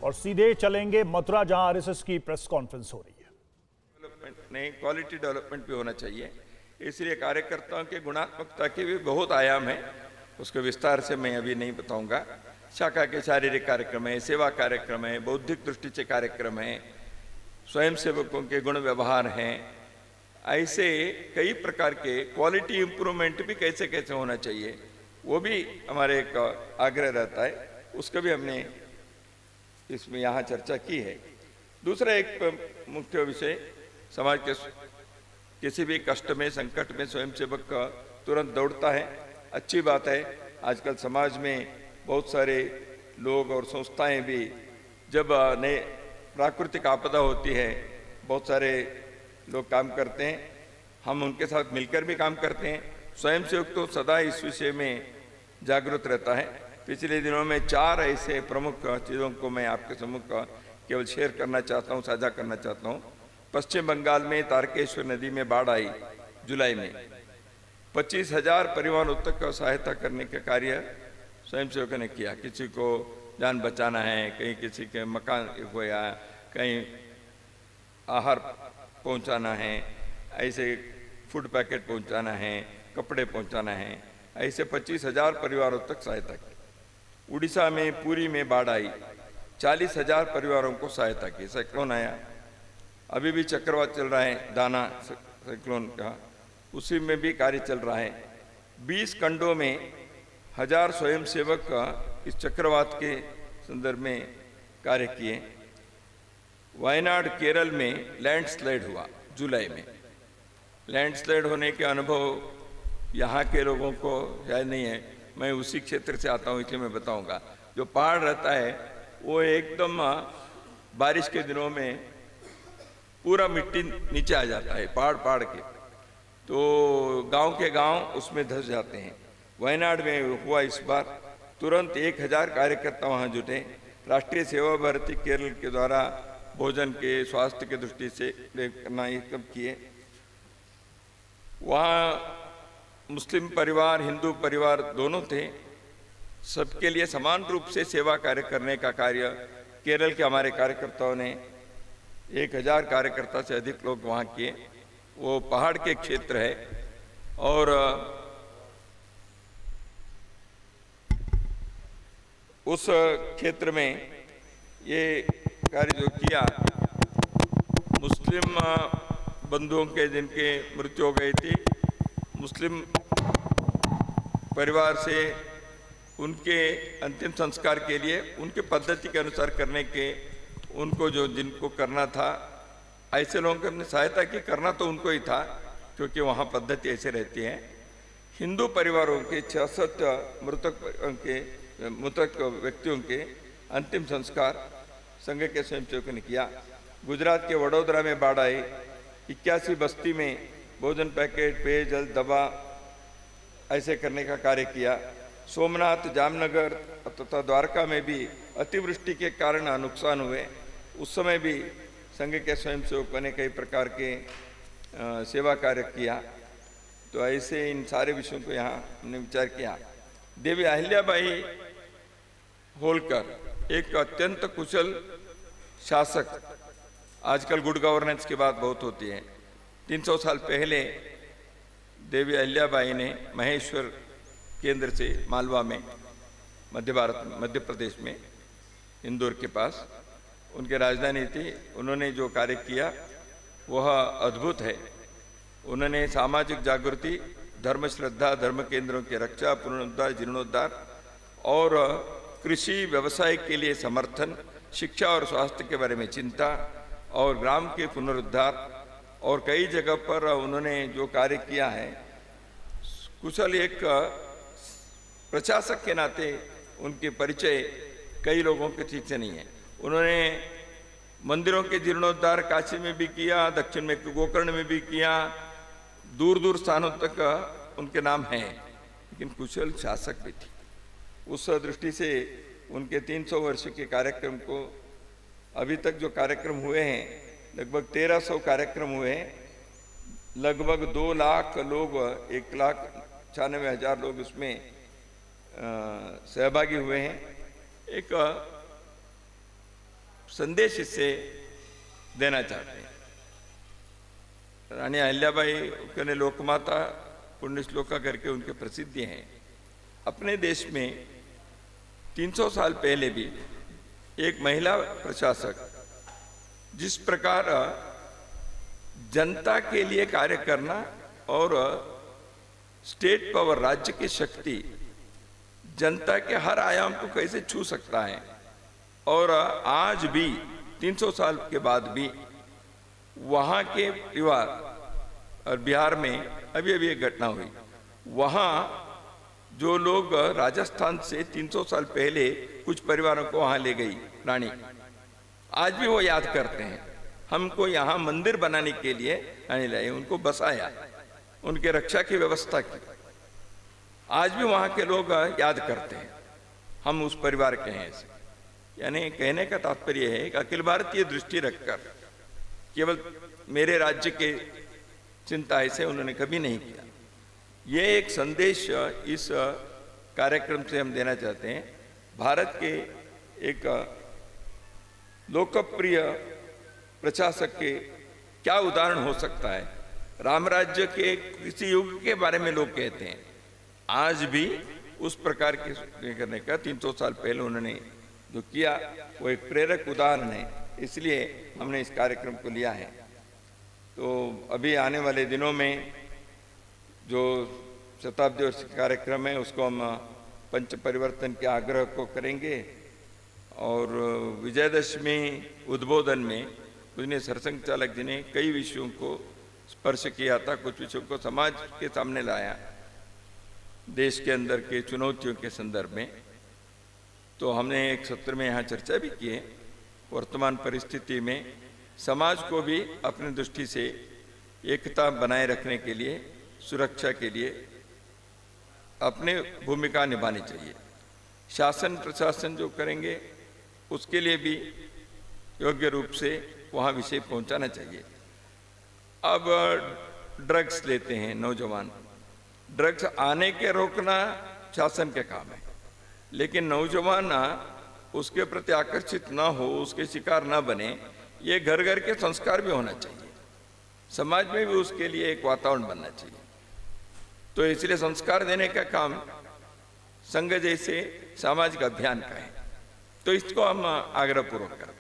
और सीधे चलेंगे मथुरा, जहां आरएसएस की प्रेस कॉन्फ्रेंस हो रही है। डेवलपमेंट नहीं, क्वालिटी डेवलपमेंट भी होना चाहिए। इसलिए कार्यकर्ताओं के गुणात्मकता के भी बहुत आयाम है, उसको विस्तार से मैं अभी नहीं बताऊंगा। शाखा के शारीरिक कार्यक्रम है, सेवा कार्यक्रम है, बौद्धिक दृष्टि से कार्यक्रम है, स्वयंसेवकों के गुण व्यवहार हैं, ऐसे कई प्रकार के क्वालिटी इंप्रूवमेंट भी कैसे कैसे होना चाहिए, वो भी हमारे एक आग्रह रहता है। उसका भी हमने इसमें यहाँ चर्चा की है। दूसरा एक मुख्य विषय, समाज के किसी भी कष्ट में, संकट में स्वयंसेवक तुरंत दौड़ता है। अच्छी बात है। आजकल समाज में बहुत सारे लोग और संस्थाएं भी, जब नए प्राकृतिक आपदा होती है, बहुत सारे लोग काम करते हैं। हम उनके साथ मिलकर भी काम करते हैं। स्वयंसेवक तो सदा इस विषय में जागरूक रहता है। पिछले दिनों में 4 ऐसे प्रमुख चीज़ों को मैं आपके सम्मुख केवल शेयर करना चाहता हूँ, साझा करना चाहता हूँ। पश्चिम बंगाल में तारकेश्वर नदी में बाढ़ आई जुलाई में। 25,000 परिवारों तक सहायता करने का कार्य स्वयंसेवकों ने किया। किसी को जान बचाना है, कहीं किसी के मकान खोया, कहीं आहार पहुंचाना है, ऐसे फूड पैकेट पहुंचाना है, कपड़े पहुंचाना है, ऐसे 25,000 परिवारों तक सहायता की। उड़ीसा में पुरी में बाढ़ आई, 40,000 परिवारों को सहायता की। साइक्लोन आया, अभी भी चक्रवात चल रहा है, दाना साइक्लोन का, उसी में भी कार्य चल रहा है। 20 खंडों में 1000 स्वयंसेवक इस चक्रवात के संदर्भ में कार्य किए। वायनाड केरल में लैंडस्लाइड हुआ जुलाई में। लैंडस्लाइड होने के अनुभव यहाँ के लोगों को शायद नहीं है, मैं उसी क्षेत्र से आता हूँ इसलिए मैं बताऊँगा। जो पहाड़ रहता है वो एकदम बारिश के दिनों में पूरा मिट्टी नीचे आ जाता है, पहाड़ के, तो गांव के गांव उसमें धंस जाते हैं। वायनाड में हुआ इस बार। तुरंत 1000 कार्यकर्ता वहाँ जुटे। राष्ट्रीय सेवा भारती केरल के द्वारा भोजन के, स्वास्थ्य के दृष्टि से करना ये सब किए। वहाँ मुस्लिम परिवार, हिंदू परिवार दोनों थे। सबके लिए समान रूप से सेवा कार्य करने का कार्य केरल के हमारे कार्यकर्ताओं ने, 1000 कार्यकर्ता से अधिक लोग वहाँ किए। वो पहाड़ के क्षेत्र है और उस क्षेत्र में ये कार्य जो किया, मुस्लिम बंधुओं के जिनके मृत्यु हो गई थी, मुस्लिम परिवार से उनके अंतिम संस्कार के लिए उनके पद्धति के अनुसार करने के, उनको जो जिनको करना था, ऐसे लोगों की हमने सहायता की। करना तो उनको ही था क्योंकि वहाँ पद्धति ऐसे रहती है। हिंदू परिवारों के 66 मृतक व्यक्तियों के अंतिम संस्कार संघ के स्वयंसेवकों ने किया। गुजरात के वडोदरा में बाढ़ आई, 81 बस्ती में भोजन पैकेट, पेयजल, दवा ऐसे करने का कार्य किया। सोमनाथ, जामनगर तथा द्वारका में भी अतिवृष्टि के कारण नुकसान हुए, उस समय भी संघ के स्वयंसेवकों ने कई प्रकार के सेवा कार्य किया। तो ऐसे इन सारे विषयों को यहाँ हमने विचार किया। देवी अहिल्याबाई होलकर एक अत्यंत कुशल शासक, आजकल गुड गवर्नेंस की बात बहुत होती है। 300 साल पहले देवी अहिल्याबाई ने महेश्वर केंद्र से मालवा में, मध्य प्रदेश में, इंदौर के पास उनकी राजधानी थी, उन्होंने जो कार्य किया वह अद्भुत है। उन्होंने सामाजिक जागृति, धर्म श्रद्धा, धर्म केंद्रों की रक्षा, पुनरुद्धार, जीर्णोद्धार और कृषि व्यवसाय के लिए समर्थन, शिक्षा और स्वास्थ्य के बारे में चिंता और ग्राम के पुनरुद्धार और कई जगह पर उन्होंने जो कार्य किया है, कुशल एक प्रशासक के नाते उनके परिचय कई लोगों के ठीक से नहीं है। उन्होंने मंदिरों के जीर्णोद्धार काशी में भी किया, दक्षिण में गोकर्ण में भी किया, दूर दूर स्थानों तक उनके नाम हैं, लेकिन कुशल शासक भी थे। उस दृष्टि से उनके 300 वर्ष के कार्यक्रम को, अभी तक जो कार्यक्रम हुए हैं, लगभग 1300 कार्यक्रम हुए हैं, लगभग 2 लाख लोग, 1,96,000 लोग उसमें, सहभागी हुए हैं। एक संदेश इससे देना चाहते हैं। रानी अहिल्याबाई ने लोकमाता पुण्य श्लोका करके उनके प्रसिद्धि हैं। अपने देश में 300 साल पहले भी एक महिला प्रशासक जिस प्रकार जनता के लिए कार्य करना और स्टेट पावर, राज्य की शक्ति जनता के हर आयाम को कैसे छू सकता है, और आज भी 300 साल के बाद भी वहाँ के परिवार, और बिहार में अभी अभी एक घटना हुई, वहाँ जो लोग राजस्थान से 300 साल पहले कुछ परिवारों को वहाँ ले गई रानी, आज भी वो याद करते हैं। हमको यहाँ मंदिर बनाने के लिए रानी लाई, उनको बसाया, उनके रक्षा की व्यवस्था की। आज भी वहाँ के लोग याद करते हैं, हम उस परिवार के हैं ऐसे। यानी कहने का तात्पर्य है कि अखिल भारतीय दृष्टि रखकर केवल मेरे राज्य के चिंता ऐसे उन्होंने कभी नहीं किया। ये एक संदेश इस कार्यक्रम से हम देना चाहते हैं। भारत के एक लोकप्रिय प्रशासक के क्या उदाहरण हो सकता है। राम राज्य के किसी युग के बारे में लोग कहते हैं, आज भी उस प्रकार के करने का 300 साल पहले उन्होंने जो किया वो एक प्रेरक उदाहरण है, इसलिए हमने इस कार्यक्रम को लिया है। तो अभी आने वाले दिनों में जो शताब्दी वर्ष कार्यक्रम है उसको हम पंच परिवर्तन के आग्रह को करेंगे, और विजयदशमी उद्बोधन में पूजनीय सरसंघ चालक जी ने कई विषयों को स्पर्श किया था, कुछ विषयों को समाज के सामने लाया देश के अंदर के चुनौतियों के संदर्भ में। तो हमने एक सत्र में यहाँ चर्चा भी की है। वर्तमान परिस्थिति में समाज को भी अपनी दृष्टि से एकता बनाए रखने के लिए, सुरक्षा के लिए अपने भूमिका निभानी चाहिए। शासन प्रशासन जो करेंगे उसके लिए भी योग्य रूप से वहाँ विषय पहुँचाना चाहिए। अब ड्रग्स लेते हैं नौजवान, ड्रग्स आने के रोकना शासन के काम है, लेकिन नौजवान उसके प्रति आकर्षित ना हो, उसके शिकार ना बने, ये घर घर के संस्कार भी होना चाहिए। समाज में भी उसके लिए एक वातावरण बनना चाहिए। तो इसलिए संस्कार देने का काम संघ जैसे सामाजिक अभियान का है। तो इसको हम आग्रहपूर्वक करें।